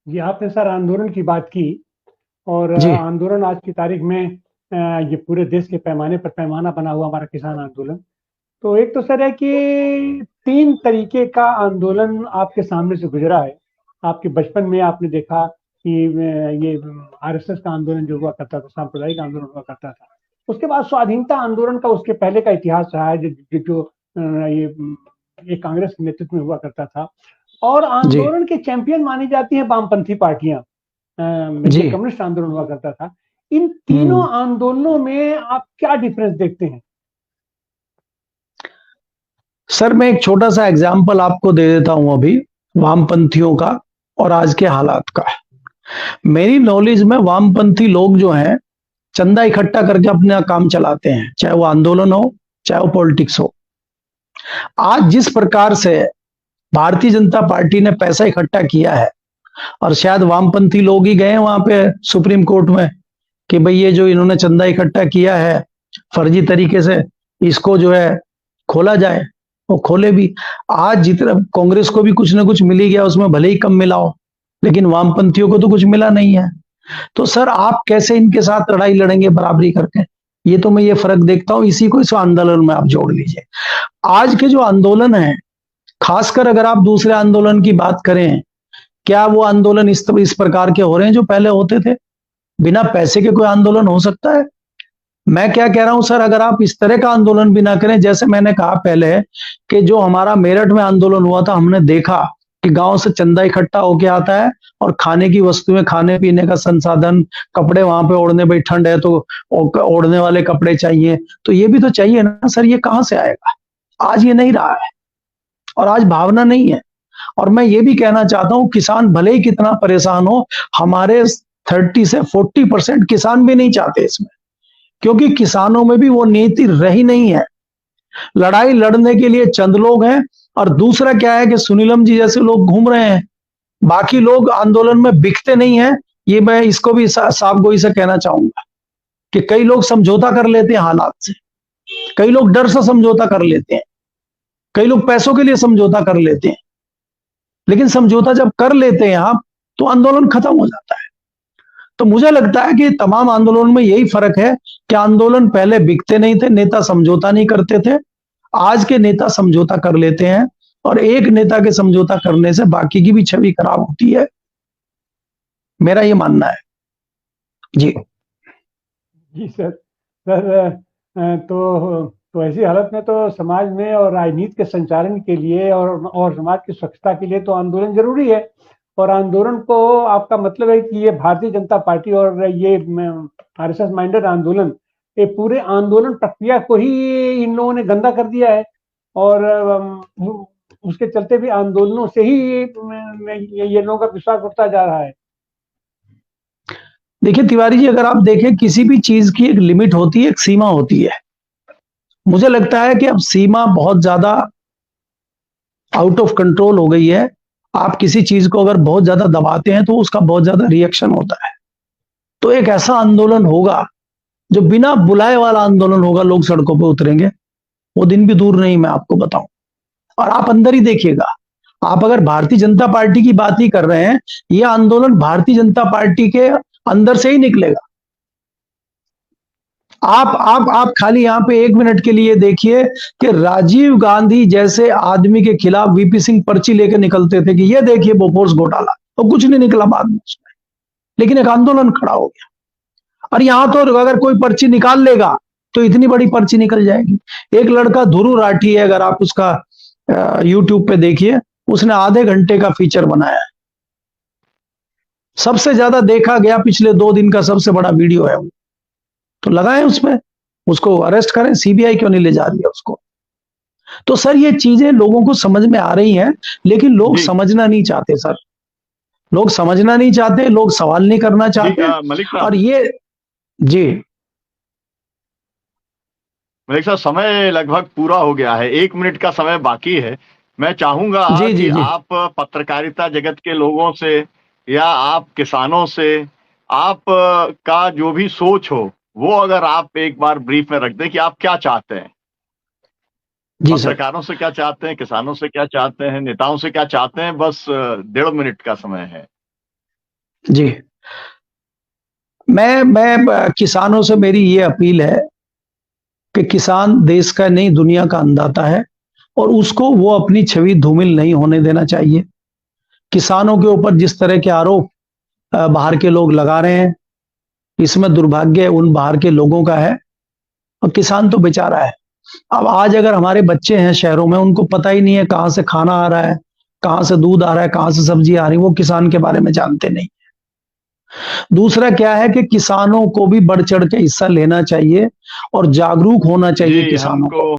जी, आपने सर आंदोलन की बात की और जी। आंदोलन आज की तारीख में ये पूरे देश के पैमाने पर पैमाना बना हुआ हमारा किसान आंदोलन। तो एक तो सर है कि 3 तरीके का आंदोलन आपके सामने से गुज़रा है। आपके बचपन में आपने देखा कि ये आरएसएस का आंदोलन जो हुआ करता था, सांप्रदायिक आंदोलन हुआ करता था। उसके बाद स्वाधीनता आंदोलन का उसके पहले का इतिहास रहा है जो ये कांग्रेस के नेतृत्व में हुआ करता था। और जी। आंदोलन के चैंपियन मानी जाती हैं वामपंथी पार्टियां। जी। ये कम्युनिस्ट आंदोलन हुआ करता था। इन तीनों हम्म। आंदोलनों में आप क्या डिफरेंस देखते हैं? सर मैं एक छोटा सा एग्जाम्पल आपको दे देता हूं अभी, वामपंथियों का और आज के हालात का। मेरी नॉलेज में वामपंथी लोग जो हैं, चंदा इकट्ठा करके अपना काम चलाते हैं, चाहे वो आंदोलन हो, चाहे वो पॉलिटिक्स हो। आज जिस प्रकार से भारतीय जनता पार्टी ने पैसा इकट्ठा किया है, और शायद वामपंथी लोग ही गए वहां पे सुप्रीम कोर्ट में कि भाई ये जो इन्होंने चंदा इकट्ठा किया है फर्जी तरीके से, इसको जो है खोला जाए, वो खोले भी। आज जितना कांग्रेस को भी कुछ ना कुछ मिल ही गया, उसमें भले ही कम मिला हो, लेकिन वामपंथियों को तो कुछ मिला नहीं है। तो सर आप कैसे इनके साथ लड़ाई लड़ेंगे बराबरी करके? ये तो मैं ये फर्क देखता हूं, इसी को इस आंदोलन में आप जोड़ लीजिए। आज के जो आंदोलन है, खासकर अगर आप दूसरे आंदोलन की बात करें, क्या वो आंदोलन इस प्रकार के हो रहे हैं जो पहले होते थे? बिना पैसे के कोई आंदोलन हो सकता है? मैं क्या कह रहा हूं सर, अगर आप इस तरह का आंदोलन भी ना करें, जैसे मैंने कहा पहले कि जो हमारा मेरठ में आंदोलन हुआ था, हमने देखा कि गांव से चंदा इकट्ठा होके आता है और खाने की वस्तुएं, खाने पीने का संसाधन, कपड़े, वहां पे ओढ़ने, भाई ठंड है तो ओढ़ने वाले कपड़े चाहिए, तो ये भी तो चाहिए ना सर, ये कहां से आएगा? आज ये नहीं रहा है, और आज भावना नहीं है। और मैं ये भी कहना चाहता हूं, किसान भले ही कितना परेशान हो, हमारे 30 से 40% किसान भी नहीं चाहते इसमें, क्योंकि किसानों में भी वो नीति रही नहीं है। लड़ाई लड़ने के लिए चंद लोग हैं, और दूसरा क्या है कि सुनीलम जी जैसे लोग घूम रहे हैं, बाकी लोग आंदोलन में बिकते नहीं है। ये मैं इसको भी साफ गोई से कहना चाहूंगा कि कई लोग समझौता कर लेते हैं हालात से, कई लोग डर से समझौता कर लेते हैं, कई लोग पैसों के लिए समझौता कर लेते हैं, लेकिन समझौता जब कर लेते हैं आप, तो आंदोलन खत्म हो जाता है। तो मुझे लगता है कि तमाम आंदोलन में यही फर्क है कि आंदोलन पहले बिकते नहीं थे, नेता समझौता नहीं करते थे। आज के नेता समझौता कर लेते हैं, और एक नेता के समझौता करने से बाकी की भी छवि खराब होती है, मेरा ये मानना है। जी। जी सर। सर तो ऐसी हालत में तो समाज में और राजनीति के संचालन के लिए और समाज की स्वच्छता के लिए तो आंदोलन जरूरी है। और आंदोलन को आपका मतलब है कि ये भारतीय जनता पार्टी और ये आरएसएस माइंडेड आंदोलन, ये पूरे आंदोलन प्रक्रिया को ही इन लोगों ने गंदा कर दिया है। और उसके चलते भी आंदोलनों से ही ये लोगों का विश्वास उठता जा रहा है। देखिए तिवारी जी, अगर आप देखें, किसी भी चीज की एक लिमिट होती है, एक सीमा होती है। मुझे लगता है कि अब सीमा बहुत ज्यादा आउट ऑफ कंट्रोल हो गई है। आप किसी चीज को अगर बहुत ज्यादा दबाते हैं तो उसका बहुत ज्यादा रिएक्शन होता है। तो एक ऐसा आंदोलन होगा जो बिना बुलाए वाला आंदोलन होगा, लोग सड़कों पर उतरेंगे, वो दिन भी दूर नहीं, मैं आपको बताऊं। और आप अंदर ही देखिएगा, आप अगर भारतीय जनता पार्टी की बात ही कर रहे हैं, यह आंदोलन भारतीय जनता पार्टी के अंदर से ही निकलेगा। आप खाली यहां पे 1 मिनट के लिए देखिए कि राजीव गांधी जैसे आदमी के खिलाफ वीपी सिंह पर्ची लेकर निकलते थे कि ये देखिए बोफोर्स घोटाला, और कुछ नहीं निकला बाद में उसमें, लेकिन एक आंदोलन खड़ा हो गया। और यहां तो अगर कोई पर्ची निकाल लेगा तो इतनी बड़ी पर्ची निकल जाएगी। एक लड़का ध्रुव राठी है, अगर आप उसका यूट्यूब पे देखिए, उसने आधे घंटे का फीचर बनाया है, सबसे ज्यादा देखा गया पिछले 2 दिन का सबसे बड़ा वीडियो है वो। तो लगाएं उसमें, उसको अरेस्ट करें, सीबीआई क्यों नहीं ले जा रही है उसको? तो सर ये चीजें लोगों को समझ में आ रही हैं, लेकिन लोग जी समझना नहीं चाहते सर। लोग समझना नहीं चाहते, लोग सवाल नहीं करना जी चाहते। मलिक और साहब, ये, जी। समय लगभग पूरा हो गया है, 1 मिनट का समय बाकी है। मैं चाहूंगा जी। कि जी। जी। आप पत्रकारिता जगत के लोगों से या आप किसानों से, आप का जो भी सोच हो, वो अगर आप एक बार ब्रीफ में रख दें कि आप क्या चाहते हैं, जी सर। पत्रकारों से क्या चाहते हैं, किसानों से क्या चाहते हैं, नेताओं से क्या चाहते हैं। बस 1.5 मिनट का समय है। जी, मैं किसानों से मेरी ये अपील है कि किसान देश का नहीं दुनिया का अन्नदाता है और उसको वो अपनी छवि धूमिल नहीं होने देना चाहिए। किसानों के ऊपर जिस तरह के आरोप बाहर के लोग लगा रहे हैं, इसमें दुर्भाग्य उन बाहर के लोगों का है और किसान तो बेचारा है। अब आज अगर हमारे बच्चे हैं शहरों में, उनको पता ही नहीं है कहाँ से खाना आ रहा है, कहाँ से दूध आ रहा है, कहाँ से सब्जी आ रही है, वो किसान के बारे में जानते नहीं। दूसरा क्या है कि किसानों को भी बढ़ चढ़ के हिस्सा लेना चाहिए और जागरूक होना चाहिए जी, किसानों को। हमको